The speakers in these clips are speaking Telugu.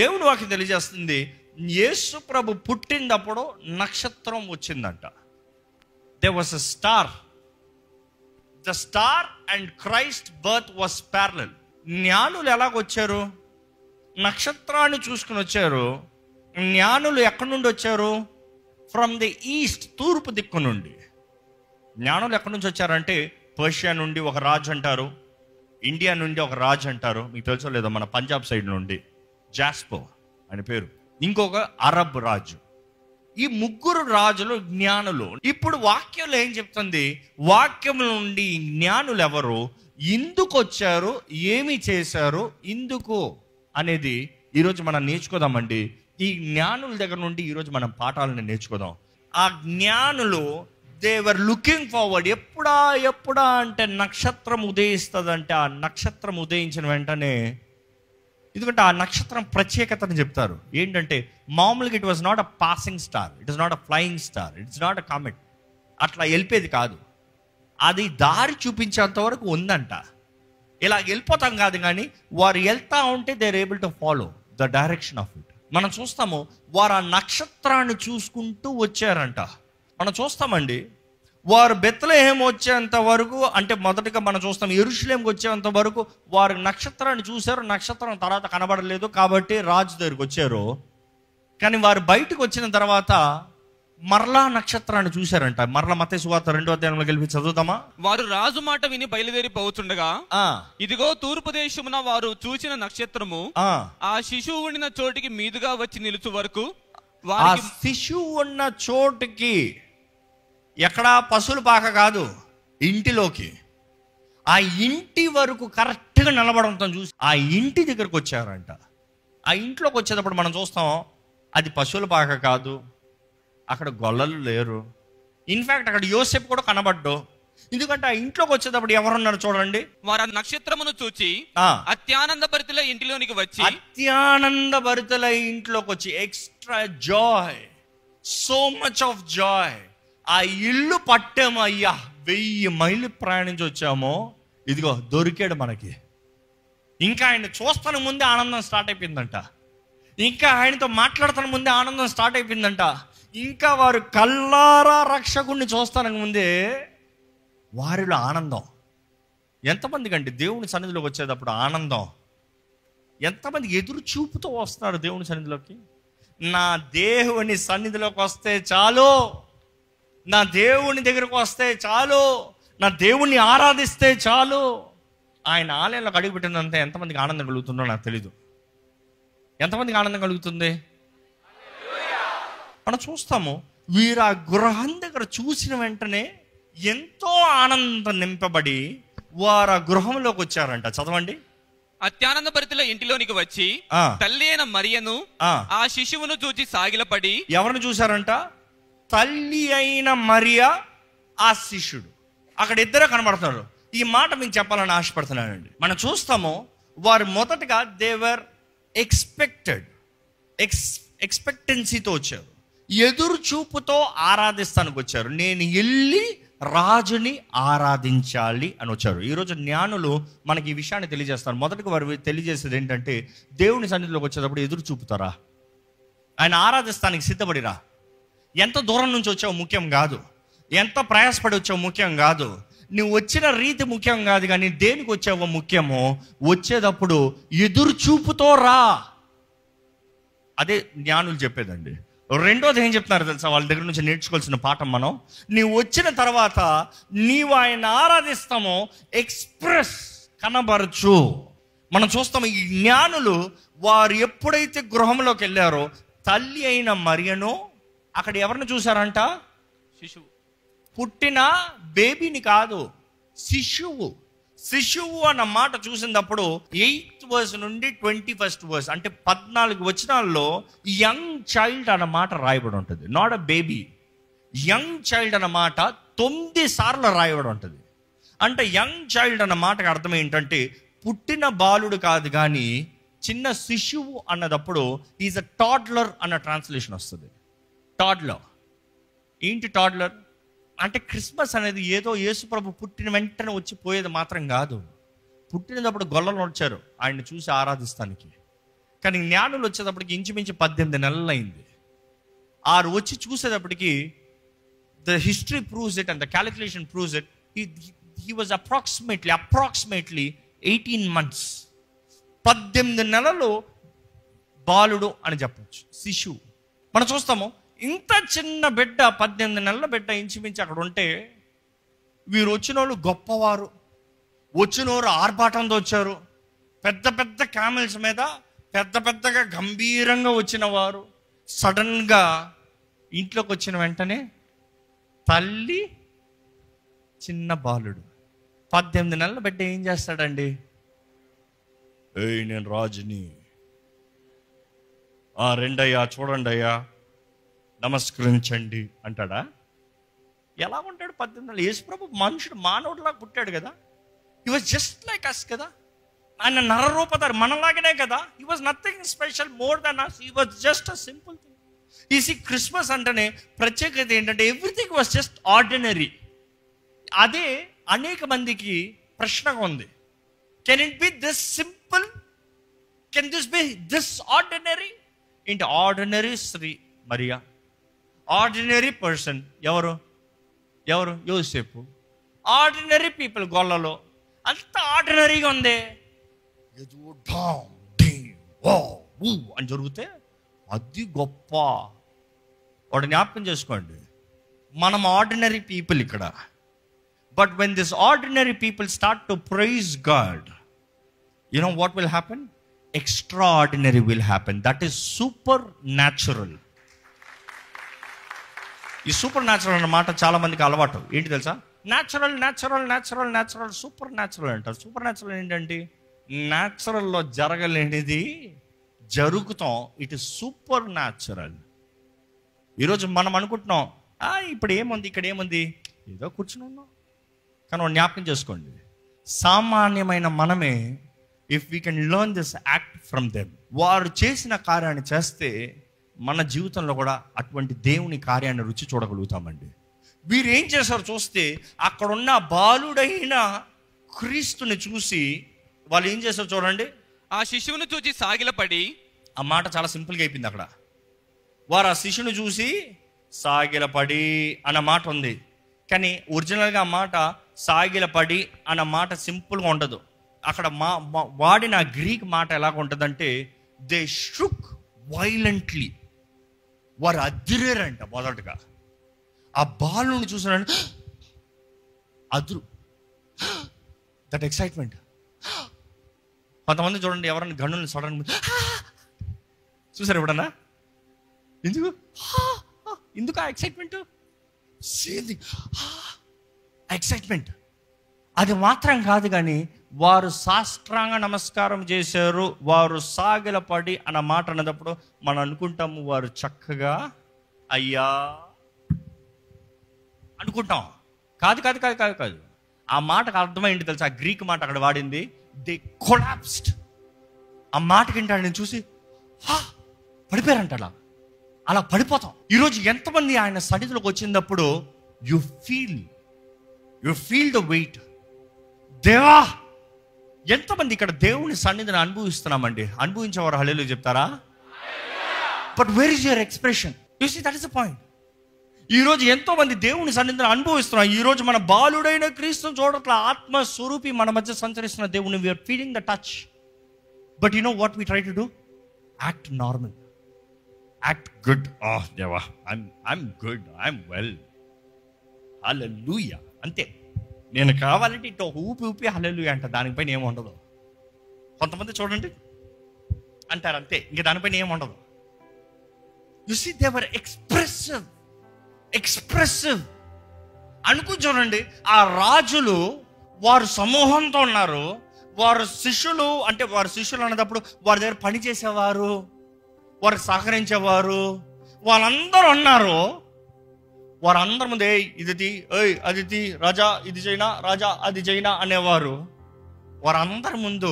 దేవుని వాక్యం తెలియజేస్తుంది, యేసు ప్రభు పుట్టినప్పుడు నక్షత్రం వచ్చిందంట. There was a star. The star and Christ birth was parallel. జ్ఞానులు ఎలాగొచ్చారు? నక్షత్రాన్ని చూసుకుని వచ్చారు. జ్ఞానులు ఎక్కడి నుండి వచ్చారు? ఫ్రమ్ ది ఈస్ట్, తూర్పు దిక్కు నుండి. జ్ఞానులు ఎక్కడి నుంచి వచ్చారంటే పర్షియా నుండి ఒక రాజు అంటారు, ఇండియా నుండి ఒక రాజు అంటారు, మీకు తెలుసో లేదో, మన పంజాబ్ సైడ్ నుండి జాస్పో అని పేరు, ఇంకొక అరబ్ రాజు. ఈ ముగ్గురు రాజులు జ్ఞానులు. ఇప్పుడు వాక్యంలో ఏం చెప్తుంది? వాక్యం నుండి జ్ఞానులు ఎవరు, ఎందుకు వచ్చారు, ఏమి చేశారు, ఎందుకు అనేది ఈరోజు మనం నేర్చుకోదామండి. ఈ జ్ఞానుల దగ్గర నుండి ఈరోజు మనం పాఠాలను నేర్చుకోదాం. ఆ జ్ఞానులు దేవర్ లుకింగ్ ఫార్వర్డ్. ఎప్పుడా అంటే నక్షత్రం ఉదయిస్తుందంటే ఆ నక్షత్రం ఉదయించిన వెంటనే, ఎందుకంటే ఆ నక్షత్రం ప్రత్యేకతను చెప్తారు. ఏంటంటే మామూలుగా it was not a passing star, it is not a flying star, it's not a comet, అట్లా వెళ్ళిపోయేది కాదు. అది దారి చూపించేంత వరకు ఉందంట. ఇలా వెళ్ళిపోతాం కాదు, కానీ వారు వెళ్తా ఉంటే they are able to follow the direction of it. మనం చూస్తాము, వారు ఆ నక్షత్రాన్ని చూసుకుంటూ వచ్చారంట. మనం చూస్తామండి, వారు బెత్లెహేం వచ్చేంత వరకు, అంటే మొదటిగా మనం చూస్తాం యెరూషలేంకి వచ్చేంత వరకు వారు నక్షత్రాన్ని చూశారు. నక్షత్రం తర్వాత కనబడలేదు కాబట్టి రాజు దగ్గరికి వచ్చారు. కానీ వారు బయటకు వచ్చిన తర్వాత మరలా నక్షత్రాన్ని చూశారంట. మరలా మత్తయి సువార్త 2వ అధ్యాయంలో కలిపి చదువుతామా? వారు రాజు మాట విని బయలుదేరి పోతుండగా, ఇదిగో తూర్పు దేశమున వారు చూసిన నక్షత్రము ఆ శిశువు ఉండిన చోటికి మీదుగా వచ్చి నిలుచు వరకు, ఆ శిశువు ఉన్న చోటుకి, ఎక్కడా పశువుల పాక కాదు, ఇంటిలోకి, ఆ ఇంటి వరకు కరెక్ట్గా నిలబడంతో చూసి ఆ ఇంటి దగ్గరకు వచ్చారంట. ఆ ఇంట్లోకి వచ్చేటప్పుడు మనం చూస్తాం, అది పశువుల పాక కాదు, అక్కడ గొల్లలు లేరు. ఇన్ఫ్యాక్ట్ అక్కడ యోసేపు కూడా కనబడ్డు. ఎందుకంటే ఆ ఇంట్లోకి వచ్చేటప్పుడు ఎవరున్నారు చూడండి. వారు నక్షత్రమును చూచి అత్యానంద భరితుల ఇంటిలోనికి వచ్చి, అత్యానంద భరితుల ఇంట్లోకి వచ్చి, extra Joy, so much of Joy. ఆ ఇల్లు పట్టాము, అయ్యా 1000 మైళ్ళు ప్రయాణించి వచ్చామో, ఇదిగో దొరికాడు మనకి. ఇంకా ఆయన చూస్తాను ముందే ఆనందం స్టార్ట్ అయిపోయిందంట. ఇంకా ఆయనతో మాట్లాడుతాను ముందే ఆనందం స్టార్ట్ అయిపోయిందంట. ఇంకా వారు కల్లారా రక్షకుడిని చూస్తానికి ముందే వారిలో ఆనందం. ఎంతమందికి అంటే దేవుని సన్నిధిలోకి వచ్చేటప్పుడు ఆనందం, ఎంతమంది ఎదురు చూపుతో వస్తున్నారు దేవుని సన్నిధిలోకి. నా దేవుని సన్నిధిలోకి వస్తే చాలు, నా దేవుని దగ్గరకు వస్తే చాలు, నా దేవుణ్ణి ఆరాధిస్తే చాలు. ఆయన ఆలయంలోకి అడుగుపెట్టినంత ఎంతమందికి ఆనందం కలుగుతుందో నాకు తెలీదు. ఎంతమందికి ఆనందం కలుగుతుంది? మనం చూస్తాము, వీరు ఆ గృహం దగ్గర చూసిన వెంటనే ఎంతో ఆనందం నింపబడి వారు ఆ గృహంలోకి వచ్చారంట. చదవండి. అత్యానంద భరితుల ఇంటిలోనికి వచ్చి తల్లి అయిన మరియను ఆ శిశువును చూచి సాగిలపడి. ఎవరిని చూశారంట? తల్లి అయిన మరియా, ఆ శిష్యుడు. అక్కడ ఇద్దరే కనబడుతున్నారు. ఈ మాట మీకు చెప్పాలని ఆశపడుతున్నానండి. మనం చూస్తాము, వారు మొదటగా దేవర్ ఎక్స్పెక్టెన్సీతో వచ్చారు, ఎదురు చూపుతో ఆరాధిస్తానికి వచ్చారు. నేను వెళ్ళి రాజుని ఆరాధించాలి అని వచ్చారు. ఈరోజు జ్ఞానులు మనకి ఈ విషయాన్ని తెలియజేస్తారు. మొదటిగా వారు తెలియజేసేది ఏంటంటే, దేవుని సన్నిధిలోకి వచ్చేటప్పుడు ఎదురు చూపుతారా, ఆయన ఆరాధిస్తానికి సిద్ధపడిరా. ఎంత దూరం నుంచి వచ్చావు ముఖ్యం కాదు, ఎంత ప్రయాసపడి వచ్చావు ముఖ్యం కాదు, నువ్వు వచ్చిన రీతి ముఖ్యం కాదు, కానీ దేనికి వచ్చావో ముఖ్యమో. వచ్చేటప్పుడు ఎదురు చూపుతో రా. అదే జ్ఞానులు చెప్పేదండి. రెండోది ఏం చెప్తున్నారు తెలుసా? వాళ్ళ దగ్గర నుంచి నేర్చుకోవాల్సిన పాఠం మనం, నీవు వచ్చిన తర్వాత నీవు ఆయన ఆరాధిస్తామో ఎక్స్ప్రెస్ కనబరచు. మనం చూస్తాము, ఈ జ్ఞానులు వారు ఎప్పుడైతే గృహంలోకి వెళ్ళారో తల్లి అయిన మరియను, అక్కడ ఎవరిని చూశారంట? శిశువు. పుట్టిన బేబీని కాదు, శిశువు. శిశువు అన్న మాట చూసినప్పుడు 8th verse నుండి 21st verse, అంటే 14 వచనాల్లో యంగ్ చైల్డ్ అన్న మాట రాయబడి ఉంటుంది. Not a baby, young child అన్న మాట 9 సార్లు రాయబడి ఉంటుంది. అంటే యంగ్ చైల్డ్ అన్న మాటకు అర్థం ఏంటంటే పుట్టిన బాలుడు కాదు, కానీ చిన్న శిశువు అన్నదప్పుడు ఈజ్ అ టాడ్లర్ అన్న ట్రాన్స్లేషన్ వస్తుంది. టాడ్లర్ ఏంటి? టాడ్లర్ అంటే క్రిస్మస్ అనేది ఏదో యేసు ప్రభు పుట్టిన వెంటనే వచ్చి పోయేది మాత్రం కాదు. పుట్టినప్పుడు గొల్లలు వచ్చారు ఆయన్ని చూసి ఆరాధిస్తానికి. కానీ జ్ఞానులు వచ్చేటప్పటికి ఇంచుమించు 18 నెలలు అయింది. ఆరు వచ్చి చూసేటప్పటికి the history proves it and the calculation proves it, he was approximately 18 months. 18 నెలలు బాలుడు అని చెప్పచ్చు, శిశువు. మనం చూస్తాము ఇంత చిన్న బిడ్డ, 18 నెలల బిడ్డ ఇంచుమించు అక్కడ ఉంటే, వీరు వచ్చిన వాళ్ళు గొప్పవారు, వచ్చిన వారు ఆర్భాటంతో వచ్చారు, పెద్ద పెద్ద క్యామెల్స్ మీద పెద్ద పెద్దగా గంభీరంగా వచ్చిన వారు. సడన్గా ఇంట్లోకి వచ్చిన వెంటనే తల్లి, చిన్న బాలుడు. 18 నెలల బిడ్డ ఏం చేస్తాడండి? నేను రాజుని, రెండయ్యా చూడండి అయ్యా నమస్కరించండి అంటాడా? ఎలా ఉంటాడు 18 నెలలు? యేసుప్రభు మనుషుడు, మానవుడిలాగా పుట్టాడు కదా. He was just like us కదా. ఆయన నరరూపధారి, మనలాగనే కదా. He was nothing special more than us. He was just a simple thing. ఈ క్రిస్మస్ అంటేనే ప్రత్యేకత ఏంటంటే ఎవ్రీథింగ్ వాజ్ జస్ట్ ఆర్డినరీ. అదే అనేక మందికి ప్రశ్నగా ఉంది. Can it be this simple? Can this be this ordinary? ఏంటి ఆర్డినరీ శ్రీ మరియా, ఆర్డినరీ పర్సన్ ఎవరు యోసేపు, ఆర్డినరీ పీపుల్ గొల్లలో, అంత ఆర్డినరీగా ఉంది. అని జరిగితే అది గొప్ప. వాడు జ్ఞాపకం చేసుకోండి, మనం ఆర్డినరీ పీపుల్ ఇక్కడ. But when this ordinary people start to praise God, you know what will happen? Extraordinary will happen. That is supernatural. ఈ సూపర్ న్యాచురల్ అన్న మాట చాలా మందికి అలవాటు. ఏంటి తెలుసా? Natural natural natural natural supernatural అంటారు. సూపర్ న్యాచురల్ ఏంటంటే న్యాచురల్లో జరగలేనిది జరుగుతాం. It is supernatural. ఈరోజు మనం అనుకుంటున్నాం ఇప్పుడు ఏముంది, ఇక్కడ ఏముంది, ఏదో కూర్చుని ఉన్నాం. కానీ జ్ఞాపకం చేసుకోండి, సామాన్యమైన మనమే, if we can learn this act from them, వారు చేసిన కార్యాన్ని చేస్తే మన జీవితంలో కూడా అటువంటి దేవుని కార్యాన్ని రుచి చూడగలుగుతామండి. వీరు ఏం చేశారు చూస్తే, అక్కడున్న బాలుడైన క్రీస్తుని చూసి వాళ్ళు ఏం చేశారు చూడండి. ఆ శిశువును చూసి సాగిలపడి, ఆ మాట చాలా సింపుల్గా అయిపోయింది అక్కడ. వారు ఆ శిశువును చూసి సాగిలపడి అన్న మాట ఉంది, కానీ ఒరిజినల్గా ఆ మాట సాగిలపడి అన్న మాట సింపుల్గా ఉండదు. అక్కడ వాడిన గ్రీక్ మాట ఎలాగ ఉంటుందంటే దే షుక్ వైలెంట్లీ. వారు అదిరేరంట. మొదటగా ఆ బాలుని చూసారంటే అదురు, దట్ ఎక్సైట్మెంట్. కొంతమంది చూడండి, ఎవరైనా గన్నుని సడన్ చూసారు ఎప్పుడన్నా? ఎందుకు ఆ ఎక్సైట్మెంట్? ఎక్సైట్మెంట్ అది మాత్రం కాదు, కానీ వారు సాష్టాంగ నమస్కారం చేశారు, వారు సాగిలపడి అన్న మాట అన్నప్పుడు మనం అనుకుంటాము వారు చక్కగా అయ్యా అనుకుంటాం. కాదు కాదు కాదు కాదు కాదు ఆ మాటకు అర్థమైంది తెలుసా? ఆ గ్రీక్ మాట అక్కడ వాడింది, దే కొలాప్స్డ్. ఆ మాటకి ఏంటంటే నేను చూసి పడిపోయారంట. అలా పడిపోతాం. ఈరోజు ఎంతమంది ఆయన సన్నిధిలోకి వచ్చినప్పుడు యు ఫీల్ ద వెయిట్. దేవా, ఎంతమంది ఇక్కడ దేవుని సన్నిధిని అనుభవిస్తున్నామండి? అనుభవించేవారు హల్లెలూయా చెప్తారా? But where is your expression? You see, that is the point. ఈరోజు ఎంతో మంది దేవుని సన్నిధిని అనుభవిస్తున్నాం. ఈరోజు మన బాలుడైన క్రీస్తుని చూడట్ల ఆత్మ స్వరూపి మన మధ్య సంచరిస్తున్న దేవుని we are feeling the touch. But you know what we try to do? Act normal, act good. దేవా, I'm good, I'm well, hallelujah అంతే. నేను కావాలంటే ఇటు ఊపి హల్లెలూయా అంట, దానిపైన ఏమి ఉండదు. కొంతమంది చూడండి అంటారు అంతే, ఇంక దానిపైన ఏమి ఉండదు. You see, they were expressive అనుకుని చూడండి. ఆ రాజులు వారు సమూహంతో ఉన్నారు. వారు శిష్యులు, అంటే వారు శిష్యులు అన్నప్పుడు వారి దగ్గర పని చేసేవారు, వారికి సహకరించేవారు, వాళ్ళందరూ ఉన్నారు. వారందరి ముందు అదితి రాజా ఇది చైనా, రాజా అది చైనా అనేవారు. వారందరి ముందు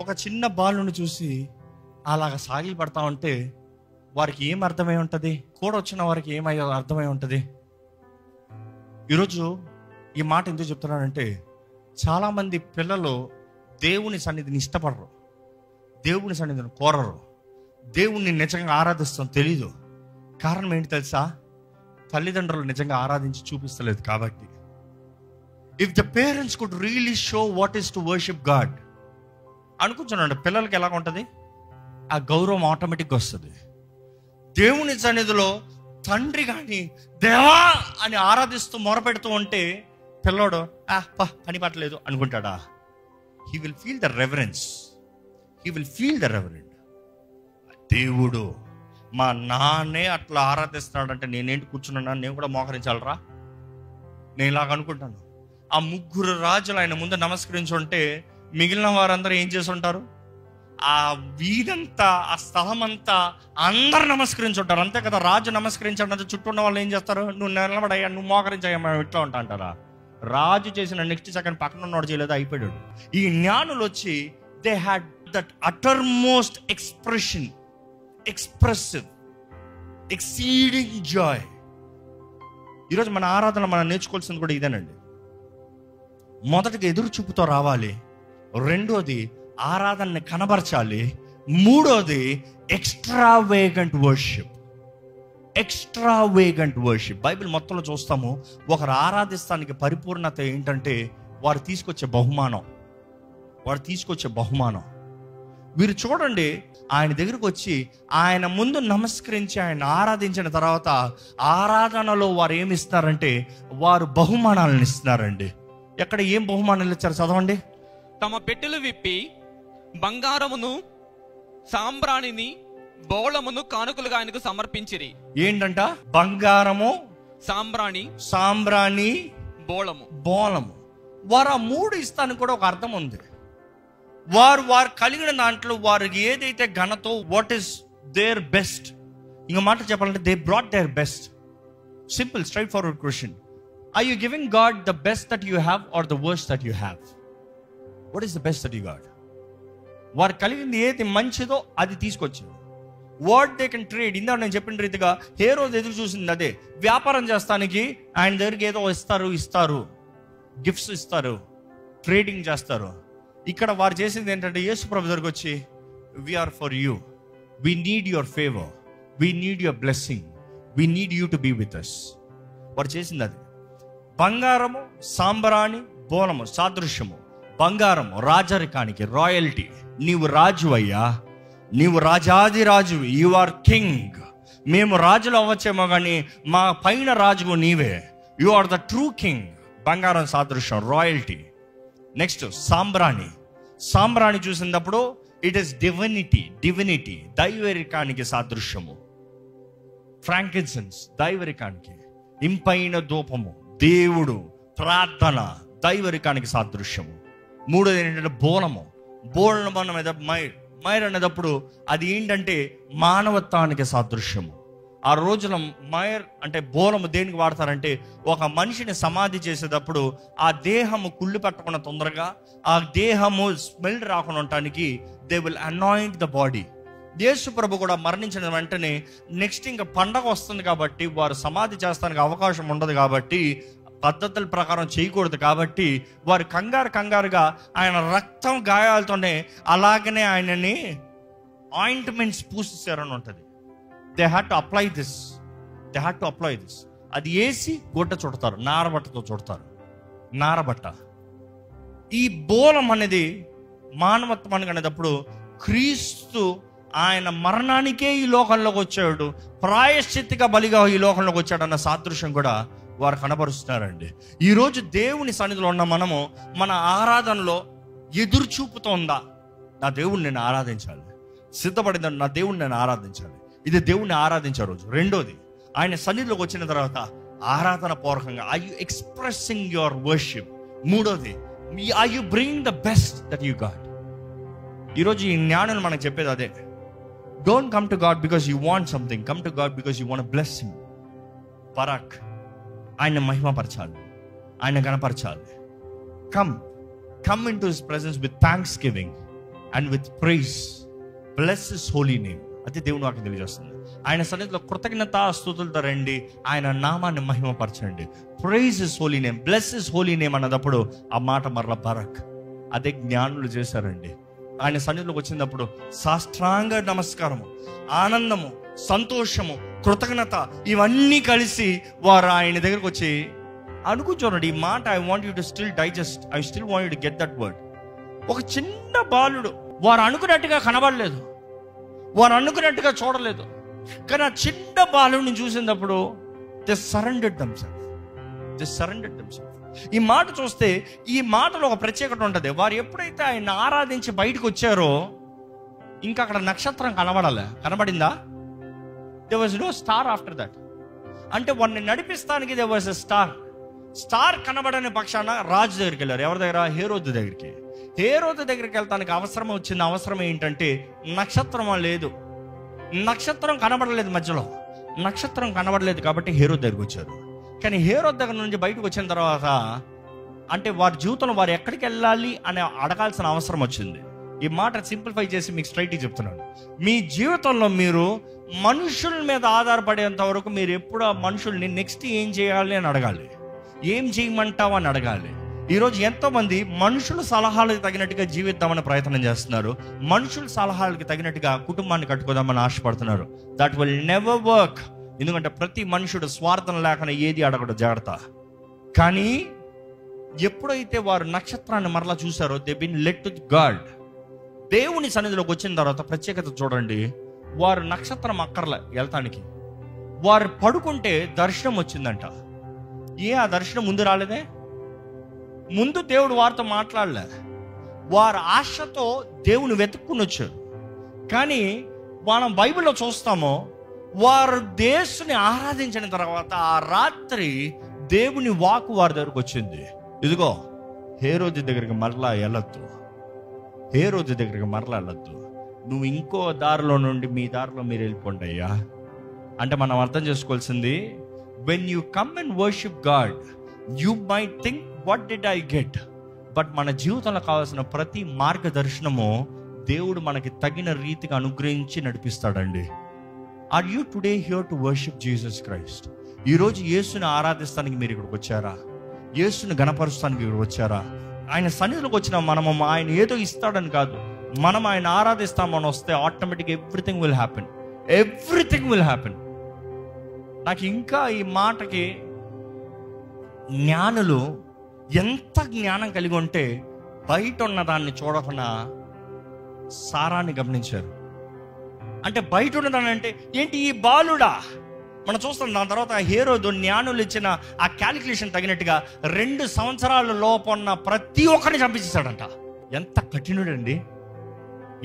ఒక చిన్న బాలుని చూసి అలాగ సాగిలి పడతా ఉంటే వారికి ఏం అర్థమై ఉంటుంది? కూడా వచ్చిన వారికి ఏమై అర్థమై ఉంటుంది? ఈరోజు ఈ మాట ఎందుకు చెప్తున్నానంటే, చాలామంది పిల్లలు దేవుని సన్నిధిని ఇష్టపడరు, దేవుని సన్నిధిని కోరరు. దేవుణ్ణి నిజంగా ఆరాధిస్తాం తెలీదు. కారణం ఏంటి తెలుసా? తల్లిదండ్రులు నిజంగా ఆరాధించి చూపిస్తలేదు కాబట్టి. If the parents could really show what is to worship God, అనుకుంటున్నాడు పిల్లలకి ఎలాగ ఉంటుంది, ఆ గౌరవం ఆటోమేటిక్గా వస్తుంది. దేవుని సన్నిధిలో తండ్రి కానీ దేవా అని ఆరాధిస్తూ మొరపెడుతూ ఉంటే పిల్లోడు పని పట్టలేదు అనుకుంటాడా? He will feel the reverence, he will feel the reverent. దేవుడు మా నాన్నే అట్లా ఆరాధిస్తున్నాడంటే నేనేంటి కూర్చున్నాను, నేను కూడా మోకరించాలరా? నేను ఇలాగ అనుకుంటాను. ఆ ముగ్గురు రాజులు ఆయన ముందు నమస్కరించి ఉంటే మిగిలిన వారందరూ ఏం చేసి ఉంటారు? ఆ వీధంతా, ఆ స్థలం అంతా అందరు నమస్కరించి ఉంటారు, అంతే కదా? రాజు నమస్కరించాడంటే చుట్టూ ఉన్న వాళ్ళు ఏం చేస్తారు? నువ్వు నిలబడయ్యా, నువ్వు మోకరించయ్యా, మేము ఇట్లా ఉంటా అంటారా? రాజు చేసిన నెక్స్ట్ సెకండ్ పక్కన ఉన్నవాడు చేయలేదు, అయిపోయాడు. ఈ జ్ఞానులు వచ్చి they had that utter most expression, expressive, exceeding Joy. ఈరోజు మన ఆరాధన మనం నేర్చుకోవాల్సింది కూడా ఇదేనండి. మొదటిగా ఎదురు చూపుతో రావాలి, రెండోది ఆరాధనని కనబరచాలి, మూడోది ఎక్స్ట్రావేగెంట్ వర్షిప్. ఎక్స్ట్రావేగెంట్ వర్షిప్ బైబిల్ మొత్తంలో చూస్తాము. ఒకరు ఆరాధిస్తానికి పరిపూర్ణత ఏంటంటే వారు తీసుకొచ్చే బహుమానం, వారు తీసుకొచ్చే బహుమానం. వీరు చూడండి, ఆయన దగ్గరకు వచ్చి ఆయన ముందు నమస్కరించి ఆయన ఆరాధించిన తర్వాత ఆరాధనలో వారు ఏమి ఇస్తారంటే వారు బహుమానాలను ఇస్తున్నారండి. ఎక్కడ ఏం బహుమానాలు ఇచ్చారు చదవండి. తమ పెట్టెలు విప్పి బంగారమును, సాంబ్రాణిని, బోళమును కానుకలుగా ఆయనకు సమర్పించిరి. ఏంటంట? బంగారము, సాంబ్రాణి, బోళము. వారు ఆ మూడు ఇస్తానికి కూడా ఒక అర్థం ఉంది. వారు కలిగిన దాంట్లో వారికి ఏదైతే ఘనతో, వాట్ ఈస్ దేర్ బెస్ట్. ఇంకో మాట చెప్పాలంటే they brought their best. Simple, straight forward question. Are you giving God the best that you have or the worst that you have? What is the best that you got? వారు కలిగింది ఏది మంచిదో అది తీసుకొచ్చారు. What they can trade. ఇందా నేను చెప్పిన రీతిగా హేరోదు ఎదురు చూసింది అదే. వ్యాపారం చేస్తానికి ఆయన దగ్గరికి ఏదో ఇస్తారు, గిఫ్ట్స్ ఇస్తారు, ట్రేడింగ్ చేస్తారు. ఇక్కడ వారు చేసింది ఏంటంటే యేసు ప్రభు దగ్గరికి వచ్చి we are for you, we need your favour, we need your blessing, we need you to be with us. వారు చేసింది అది. బంగారము, సాంబ్రాణి, బోళము సాదృశ్యము. బంగారము రాజరికానికి, రాయల్టీ. నీవు రాజు అయ్యా, నీవు రాజాది రాజు, యు ఆర్ కింగ్. మేము రాజులు అవ్వచ్చేమో కానీ మా పైన రాజువు నీవే, you are the true king. బంగారం సాదృశ్యం, రాయల్టీ. నెక్స్ట్ సాంబ్రాణి చూసినప్పుడు ఇట్ ఈస్ డివినిటీ, దైవరికానికి సాదృశ్యము. ఫ్రాంకిన్సెన్స్ దైవరికానికి, ఇంపైన ధూపము, దేవుడు, ప్రార్థన, దైవరికానికి సాదృశ్యము. మూడోది ఏంటంటే బోళము మీద మైర్ అనేటప్పుడు అది ఏంటంటే మానవత్వానికి సాదృశ్యము. ఆ రోజున మైర్ అంటే బోళము దేనికి వాడతారంటే ఒక మనిషిని సమాధి చేసేటప్పుడు ఆ దేహము కుళ్ళు పట్టకుండా తొందరగా, ఆ దేహము స్మెల్ రాకుండా ఉండటానికి they will anoint the body. యేసు ప్రభు కూడా మరణించిన వెంటనే నెక్స్ట్ ఇంకా పండగ వస్తుంది కాబట్టి వారు సమాధి చేస్తానికి అవకాశం ఉండదు కాబట్టి, పద్ధతుల ప్రకారం చేయకూడదు కాబట్టి వారు కంగారుగా ఆయన రక్తం గాయాలతోనే అలాగనే ఆయనని ఆయింట్మెంట్స్ పూసేసారని ఉంటుంది. They had to apply this. అది వేసి గుడ్డ చుడతారు, నారబట్టతో చుడతారు, నారబట్ట. ఈ బోలం అనేది మానవత్వానికి అనేటప్పుడు క్రీస్తు ఆయన మరణానికే ఈ లోకంలోకి వచ్చాడు, ప్రాయశ్చిత్తిగా బలిగా ఈ లోకంలోకి వచ్చాడు అన్న సాదృశ్యం కూడా వారు కనబరుస్తున్నారండి. ఈరోజు దేవుని సన్నిధిలో ఉన్న మనము మన ఆరాధనలో ఎదురు చూపుతో ఉందా? నా దేవుణ్ణి నేను ఆరాధించాలి, సిద్ధపడిందని నా దేవుణ్ణి నేను ఆరాధించాలి. ఇది దేవుణ్ణి ఆరాధించే రోజు. రెండోది, ఆయన సన్నిధిలోకి వచ్చిన తర్వాత ఆరాధన పూర్వకంగా I you expressing your worship. మూడోది, I you bring the best that you got. ఈరోజు ఈ జ్ఞానులు మనకు చెప్పేది అదే. Don't come to God because you want something, come to God because you want bless him. పరాక్, ఆయన మహిమపరచాలి, ఆయన గణపరచాలి. Come in to his presence with thanksgiving and with praise. Bless his holy name. అది దేవుని వాక్యం తెలియజేస్తుంది. ఆయన సన్నిధిలో కృతజ్ఞతా స్తుతులతో రండి, ఆయన నామాన్ని మహిమపరచండి. Praise his holy name, bless his holy name అన్నదప్పుడు ఆ మాట మరలా బరక్. అదే జ్ఞానులు చేశారండి. ఆయన సన్నిధిలోకి వచ్చినప్పుడు సాష్టాంగ నమస్కారము, ఆనందము, సంతోషము, కృతజ్ఞత ఇవన్నీ కలిసి వారు ఆయన దగ్గరకు వచ్చి అనుకుంటున్నాడు. ఈ మాట I want you to still digest, I still want you to get that word. ఒక చిన్న బాలుడు, వారు అనుకున్నట్టుగా కనబడలేదు, వారు అనుకున్నట్టుగా చూడలేదు, కానీ ఆ చిన్న బాలుడిని చూసినప్పుడు దే సరెండర్డ్ దెమ్సెల్ఫ్. ఈ మాట చూస్తే ఈ మాటలో ఒక ప్రత్యేకత ఉంటుంది. వారు ఎప్పుడైతే ఆయన ఆరాధించి బయటకు వచ్చారో ఇంకా అక్కడ నక్షత్రం కనబడిందా? There was no star after that. అంటే వారిని నడిపిస్తానికి దేర్ వాజ్ ఎ స్టార్ కనబడని పక్షాన రాజు దగ్గరికి వెళ్ళారు. ఎవరి దగ్గర? హేరోదు దగ్గరికి. హేరోదు దగ్గరికి వెళ్తానికి అవసరం ఏంటంటే నక్షత్రం లేదు, నక్షత్రం కనబడలేదు, మధ్యలో నక్షత్రం కనబడలేదు కాబట్టి హేరోదు దగ్గరికి వచ్చారు. కానీ హేరోదు దగ్గర నుంచి బయటకు వచ్చిన తర్వాత అంటే వారి జీవితంలో వారు ఎక్కడికి వెళ్ళాలి అని అడగాల్సిన అవసరం వచ్చింది. ఈ మాట సింప్లిఫై చేసి మీకు స్ట్రైట్గా చెప్తున్నాను. మీ జీవితంలో మీరు మనుషుల మీద ఆధారపడేంత వరకు మీరు ఎప్పుడు ఆ మనుషుల్ని నెక్స్ట్ ఏం చేయాలి అని అడగాలి, ఏం చేయమంటావు అని అడగాలి. ఈరోజు ఎంతోమంది మనుషుల సలహాలకు తగినట్టుగా జీవిద్దామని ప్రయత్నం చేస్తున్నారు, మనుషుల సలహాలకి తగినట్టుగా కుటుంబాన్ని కట్టుకోదామని ఆశపడుతున్నారు. That will never work. ఎందుకంటే ప్రతి మనుషుడు స్వార్థం లేకుండా ఏది అడగడు, జాగ్రత్త. కానీ ఎప్పుడైతే వారు నక్షత్రాన్ని మరలా చూసారో they been led to God. దేవుని సన్నిధిలోకి వచ్చిన తర్వాత ప్రత్యేకత చూడండి. వారు నక్షత్రం అక్కర్లే వెళ్తానికి, వారు పడుకుంటే దర్శనం వచ్చిందంట. ఆ దర్శనం ముందు రాలేదే? ముందు దేవుడు వారితో మాట్లాడలే, వారు ఆశతో దేవుని వెతుక్కుని వచ్చారు. కానీ మనం బైబిల్లో చూస్తామో వారు దేవుని ఆరాధించిన తర్వాత ఆ రాత్రి దేవుని వాక్కు వారి దగ్గరకు వచ్చింది. ఇదిగో హేరోదు దగ్గరికి మరలా వెళ్ళొద్దు, నువ్వు ఇంకో దారిలో నుండి మీ దారిలో మీరు వెళ్ళిపోండి అయ్యా. అంటే మనం అర్థం చేసుకోవాల్సింది, when you come and worship God you might think what did I get, but మన జీవితంలో కావాల్సిన ప్రతి మార్గదర్శనము దేవుడు మనకి తగిన రీతిగా అనుగ్రహించి నడిపిస్తాడండి. Are you today here to worship Jesus Christ? ఈరోజు యేసుని ఆరాధిస్తానికి మీరు ఇక్కడికి వచ్చారా? యేసుని గణపరుస్తానికి ఇక్కడికి వచ్చారా? ఆయన సన్నిధిలోకి వచ్చిన మనము ఆయన ఏదో ఇస్తాడని కాదు, మనం ఆయన ఆరాధిస్తామని వస్తే ఆటోమేటిక్ ఎవ్రీథింగ్ విల్ హ్యాపెన్. నాకు ఇంకా ఈ మాటకి జ్ఞానులు ఎంత జ్ఞానం కలిగి ఉంటే బయట ఉన్న దాన్ని చూడకుండా సారాన్ని గమనించారు. అంటే బయట ఉన్నదాన్ని అంటే ఏంటి, ఈ బాలుడా? మనం చూస్తాం. దాని తర్వాత హేరోదు జ్ఞానులు ఇచ్చిన ఆ క్యాలిక్యులేషన్ తగినట్టుగా 2 సంవత్సరాల లోపన్న ప్రతి ఒక్కరిని చంపించేశాడంట. ఎంత కఠినుడండి,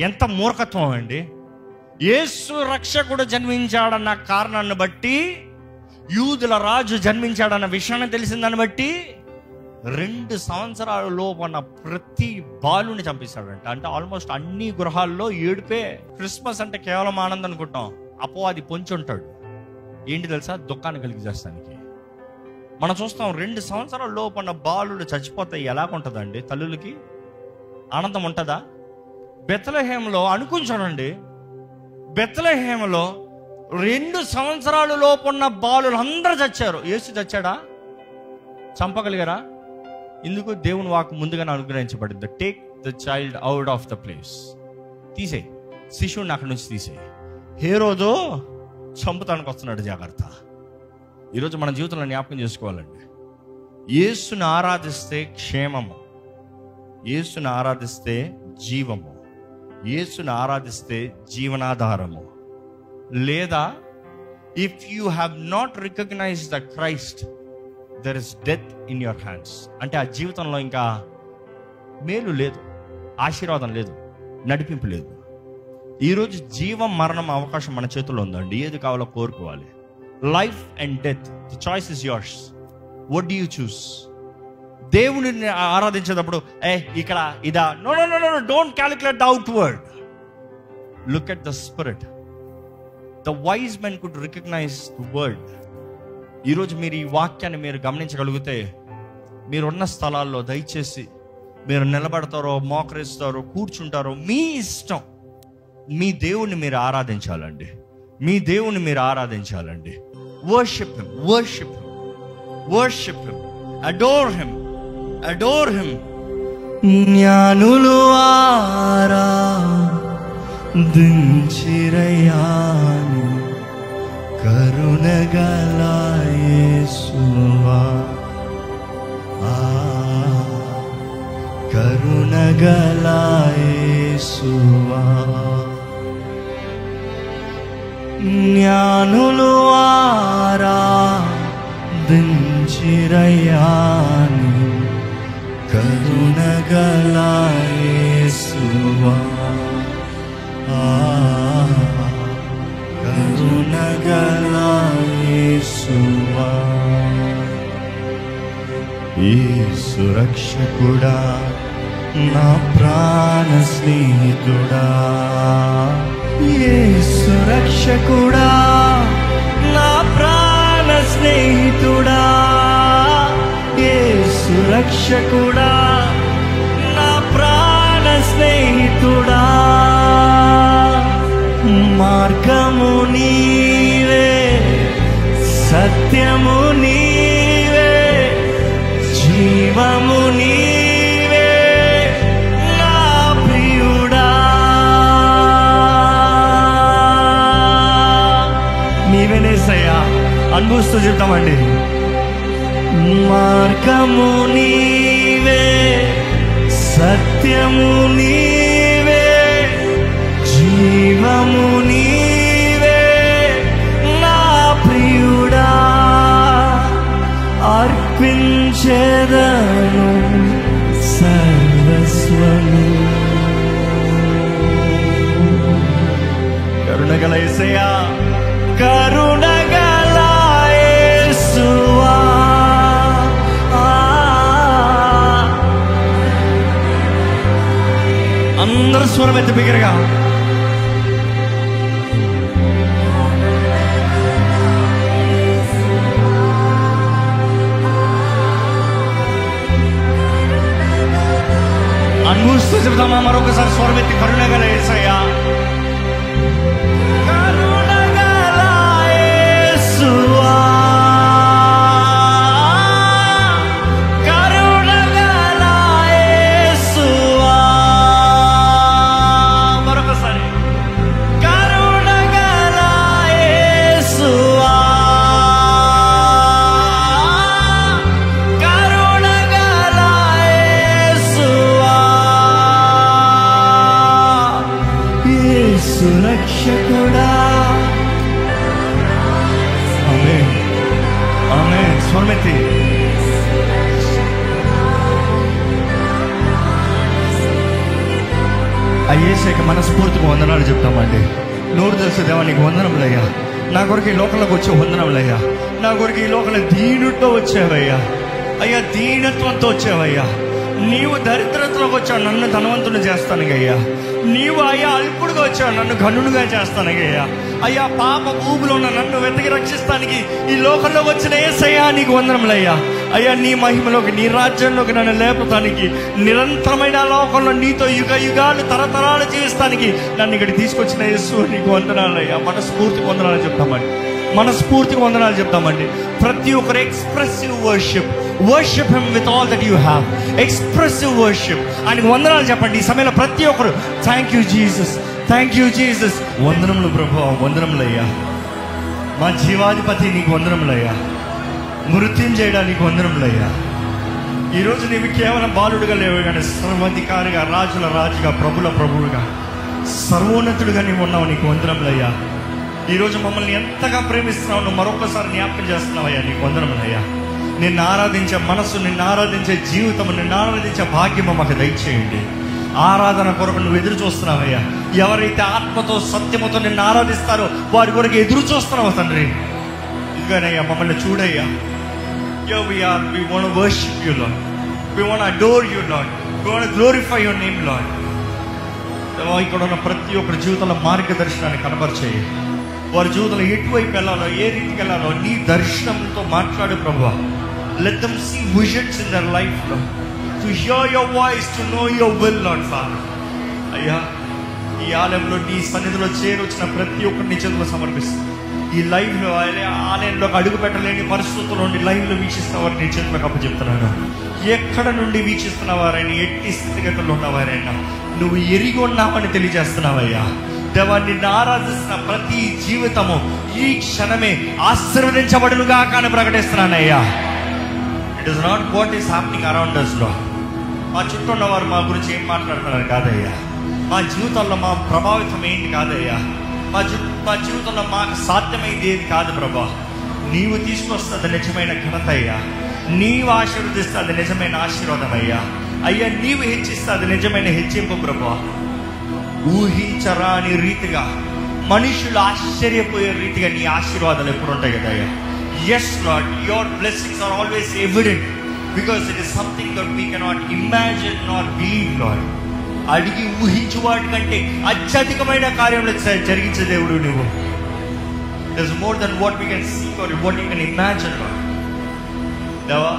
ఎంత మూర్ఖత్వం అండి. యేసు రక్షకుడు జన్మించాడన్న కారణాన్ని బట్టి, యూదుల రాజు జన్మించాడన్న విషయాన్ని తెలిసిందని బట్టి 2 సంవత్సరాల లోపన్న ప్రతి బాలుని చంపేశాడంట. అంటే ఆల్మోస్ట్ అన్ని గృహాల్లో ఏడుపే. క్రిస్మస్ అంటే కేవలం ఆనందం అనుకుంటాం, అపవాది పొంచి ఉంటాడు. ఏంటి తెలుసా? దుఃఖాన్ని కలిగి చేస్తానికి. మనం చూస్తాం 2 సంవత్సరాల లోపన్న బాలుడు చచ్చిపోతే ఎలాగుంటుందండి? తల్లులకి ఆనందం ఉంటుందా? బెత్లెహేములో అనుకుంటానండి, బెత్లెహేములో 2 సంవత్సరాల లోపున్న బాలులు అందరూ చచ్చారు. యేసు చచ్చాడా? చంపగలిగారా? ఇందుకు దేవుని వాక్కు ముందుగానే అనుగ్రహించబడింది. Take the child out of the place. తీసే, శిశువుని అక్కడి నుంచి తీసే. హేరోదు చంపుతానికి వస్తున్నాడు, జాగ్రత్త. ఈరోజు మన జీవితంలో జ్ఞాపకం చేసుకోవాలండి. యేసుని ఆరాధిస్తే క్షేమము, యేసుని ఆరాధిస్తే జీవము, యేసుని ఆరాధిస్తే జీవనాధారము. లేదా if you have not recognised the Christ, there is death in your hands. అంటే ఆ జీవితంలో ఇంకా మేలు లేదు, ఆశీర్వాదం లేదు, నడిపింపు లేదు. ఈరోజు జీవం మరణం అవకాశం మన చేతుల్లో ఉందండి. ఏది కావాలో కోరుకోవాలి. Life and death, the choice is yours. What do you choose? దేవుని ఆరాధించేటప్పుడు ఇక్కడ ఇదా? No no no no, don't calculate the outward, look at the spirit. The wise men could recognise the word. ఈరోజు మీరు ఈ వాక్యాన్ని మీరు గమనించగలిగితే, మీరున్న స్థలాల్లో దయచేసి మీరు నిలబడతారో, మోకరిస్తారో, కూర్చుంటారో మీ ఇష్టం. మీ దేవుణ్ణి మీరు ఆరాధించాలండి, మీ దేవుణ్ణి మీరు ఆరాధించాలండి. Worship him, worship him, worship him, adore him, adore him. జ్ఞానులు ఆరాధించిరయ్యాని కరుణగల యేసువా, కరుణగల యేసువా. జ్ఞానులు ఆరాధించిరయ్యాని కరుణగల యేసువా, కరుణగల యేసువా. యేసు రక్షకుడా, నా ప్రాణ స్నేహితుడా, యేసు రక్షకుడా, నా ప్రాణ స్నేహితుడా, యేసు రక్షకుడా, నా ప్రాణ స్నేహితుడా. మార్గము నీవే, సత్యము నీవే, జీవము నీవే నా ప్రియుడా. నీవేనేసయ్యా, అనుభవిస్తూ చెప్తామండి. మార్గము నీవే, సత్యము నీవే, జీవము నీవే నా ప్రియుడా. అర్పించెదను సర్వస్వము. కరుణగల యేసయ్యా, కరుణగల యేసువా, అందరూ స్వరం ఎత్తి బిగ్గరగా. అనుభవిస్తూ చెబుతామా మరొకసారి స్వరం ఎత్తి, కరుణగల యేసయ్యా, కరుణగల యేసువా, కరుణగల యేసువా. మరొకసారి, కరుణగల యేసువా, కరుణగల యేసువా. యేసు రక్షకుడా. ఆమేన్, ఆమేన్. స్వరమెత్తి. ఆ యేసయ్యకి మనస్ఫూర్తిగా వందనాలు చెప్తామండి. నోరు తెలిసే దేవా, నీకు వందనములయ్యా. నా కొరకు ఈ లోకంలోకి వచ్చే వందనములయ్యా. నా కొరకు ఈ లోకంలో దీనుతో వచ్చావయ్యా. అయ్యా, దీనత్వంతో వచ్చావయ్యా. నీవు దరిద్రతలోకి వచ్చావు, నన్ను ధనవంతుని చేస్తానుగయ్యా. నీవు అయ్యా అల్పుడుగా వచ్చావు, నన్ను ఘనుడుగా చేస్తానుగయ్యా. అయ్యా, పాప భూమిలో ఉన్న నన్ను వెతికి రక్షిస్తానికి ఈ లోకంలో వచ్చిన యేసయ్యా, నీకు వందనములయ్యా. అయ్యా, నీ మహిమలోకి, నీ రాజ్యంలోకి నన్ను లేపటానికి, నిరంతరమైన లోకంలో నీతో యుగ యుగాలు తరతరాలు జీవిస్తానికి నన్ను ఇక్కడ తీసుకొచ్చిన యేసు, నీకు వందనాలయ్యా. మనస్ఫూర్తిగా వందనాలు చెప్తామండి, మనస్ఫూర్తిగా వందనాలు చెప్తామండి. ప్రతి ఒక్కరు expressive worship, worship him with all that you have. Expressive worship. ఆయనకు వందనాలు చెప్పండి ఈ సమయంలో ప్రతి ఒక్కరు. Thank you Jesus, thank you Jesus. వందనములు ప్రభువా, వందనములయ్యా. మా జీవాధిపతి నీకు వందనములయ్యా. మృత్యుంజయుడానికి వందనములయ్యా. ఈరోజు నీవు కేవలం బాలుడుగా లేవు కానీ సర్వాధికారిగా, రాజుల రాజుగా, ప్రభుల ప్రభువుగా, సర్వోన్నతుడుగా నీవు ఉన్నావు. నీకు వందనములయ్యా. ఈరోజు మమ్మల్ని ఎంతగా ప్రేమిస్తున్నావు, నువ్వు మరొకసారి జ్ఞాపకం చేస్తున్నావయ్యా. నీకు వందనములయ్యా. నిన్ను ఆరాధించే మనసు, నిన్ను ఆరాధించే జీవితం, నిన్ను ఆరాధించే భాగ్యము మాకు దయచేయండి. ఆరాధన కొరకు నువ్వు ఎదురు చూస్తున్నావయ్యా. ఎవరైతే ఆత్మతో సత్యముతో నిన్ను ఆరాధిస్తారో వారి కొరకు ఎదురు చూస్తున్నావు తండ్రి. ఇదిగానయ్యా, మమ్మల్ని చూడయ్యా. Here we are, we want to worship you Lord, we want to adore you Lord, we want to glorify your name Lord. ఇక్కడ ఉన్న ప్రతి ఒక్కరి జీవితంలో మార్గదర్శనాన్ని కనబరిచేయి. వారి జీవితంలో ఎటువైపు వెళ్ళాలో, ఏ రీతికి వెళ్ళాలో నీ దర్శనంతో మాట్లాడు ప్రభువా. Let them see visions in their life Lord, to hear your voice, to know your will Lord Father. అయ్యా, ఈ ఈ ఆలయంలో నీ సన్నిధిలో చేరొచ్చిన ప్రతి ఒక్కరిని నీ చేతిలో సమర్పిస్తాను. ఈ లైవ్లో ఆలయంలో అడుగు పెట్టలేని పరిస్థితుల్లో నుండి లైవ్లో వీక్షిస్తున్న వారిని నీ చేతులకు అప్పచెప్తున్నాను. ఎక్కడ నుండి వీక్షిస్తున్న వారైనా, ఎట్టి స్థితిగతుల్లో ఉన్నవారైనా నువ్వు ఎరిగి ఉన్నావని తెలియజేస్తున్నావయ్యా. దేవా, నిన్ను ఆరాధిస్తున్న ప్రతి జీవితము ఈ క్షణమే ఆశీర్వదించబడునుగా కానీ ప్రకటిస్తున్నానయ్యా. It is not what is happening around us లో. మా చుట్టూ ఉన్నవారు మా గురించి ఏం మాట్లాడుతున్నారు కాదయ్యా. మా జీవితాల్లో మా ప్రభావితం ఏంటి కాదయ్యా. మా జీవితంలో మాకు సాధ్యమైంది ఏది కాదు ప్రభా. నీవు తీసుకొస్తుంది నిజమైన ఘనత అయ్యా. నీవు ఆశీర్వదిస్తే అది నిజమైన ఆశీర్వాదం అయ్యా. అయ్యా, నీవు హెచ్చిస్తే అది నిజమైన హెచ్చింపు ప్రభా. ఊహించరాని రీతిగా, మనుషులు ఆశ్చర్యపోయే రీతిగా నీ ఆశీర్వాదాలు ఎప్పుడు ఉంటాయి కదా అయ్యా. Yes Lord, your blessings are always evident because it is something that we cannot imagine not believe Lord. అడిగి ఊహించు వాటి కంటే అత్యధికమైన కార్యంలో జరిగించే దేవుడు నువ్వు. It is more than what we can see or what you can imagine Lord. దేవా,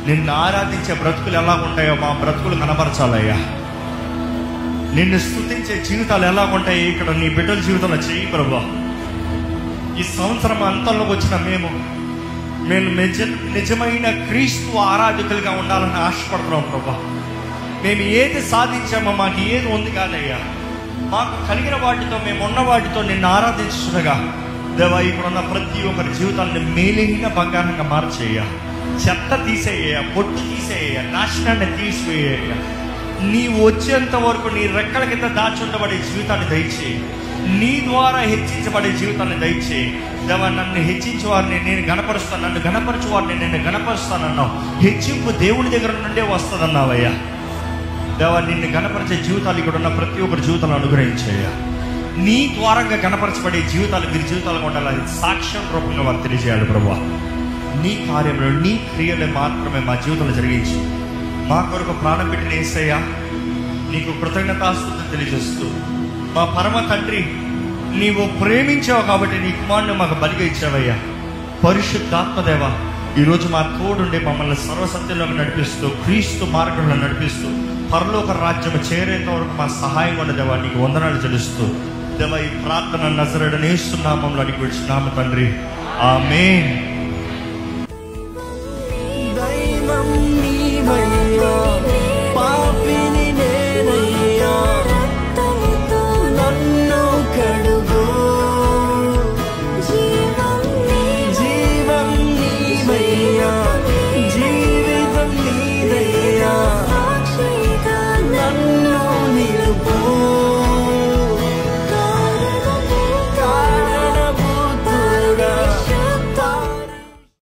నిన్ను ఆరాధించే బ్రతుకులు ఎలా ఉంటాయో మా బ్రతుకులు కనపరచాలయ్యా. నిన్ను స్తుతించే జీవితాలు ఎలా ఉంటాయి ఇక్కడ నీ బిడ్డల జీవితంలో చెయ్యి ప్రభా. ఈ సంవత్సరం అంతంలోకి వచ్చిన మేము నిజమైన క్రీస్తు ఆరాధకులుగా ఉండాలని ఆశపడుతున్నాం ప్రభా. మేము ఏది సాధించామో మాకు ఏది ఉంది కాదయ్యా. మాకు కలిగిన వాటితో, మేము ఉన్న వాటితో నిన్ను ఆరాధించుగా దేవా, ఇప్పుడున్న ప్రతి ఒక్కరి జీవితాన్ని మేలైన బంగారంగా మార్చేయ్యా. చెత్త తీసేయ్యా, పొట్టు తీసేయ్యా, నాశనాన్ని తీసివేయ్యా. నీవు వచ్చేంత వరకు నీ రెక్కల కింద దాచుండబడే జీవితాన్ని దయచేయి. నీ ద్వారా హెచ్చించబడే జీవితాన్ని దయచేయి దేవా. నన్ను హెచ్చించే వారిని నేను గణపరుస్తాను, నన్ను గణపరచు వారిని నేను గణపరుస్తానన్నావు. హెచ్చింపు దేవుని దగ్గర నుండే వస్తుందన్నావయ్యా. దేవా, నిన్ను గణపరిచే జీవితాలు ఇక్కడ ఉన్న ప్రతి ఒక్కరి జీవితాలను అనుగ్రహించయ్యా. నీ ద్వారంగా గణపరచబడే జీవితాలు వీరి జీవితాలుగా ఉండాలి. సాక్ష్యం రూపంగా వారు తెలియజేయాలి ప్రభా. నీ కార్యంలో, నీ క్రియలు మాత్రమే మా జీవితంలో జరిగించి మా కొరకు ప్రాణం పెట్టిన యేసయ్యా, నీకు కృతజ్ఞతాస్తుతులు తెలియజేస్తూ, మా పరమ తండ్రి, నీవు ప్రేమించావు కాబట్టి నీ కుమారుని మాకు బలిగా ఇచ్చావయ్యా. పరిశుద్ధాత్మదేవ, ఈరోజు మా తోడుండి మమ్మల్ని సర్వసత్యంలోకి నడిపిస్తూ, క్రీస్తు మార్గంలో నడిపిస్తూ, పరలోక రాజ్యం చేరేంత వరకు మా సహాయం ఉండదేవా. నీకు వందనాలు చెల్లిస్తూ దేవా, ఈ ప్రార్థన నజరేయుడైన యేసు నామములో అడిగి విడుచున్నాము తండ్రి. ఆమేన్.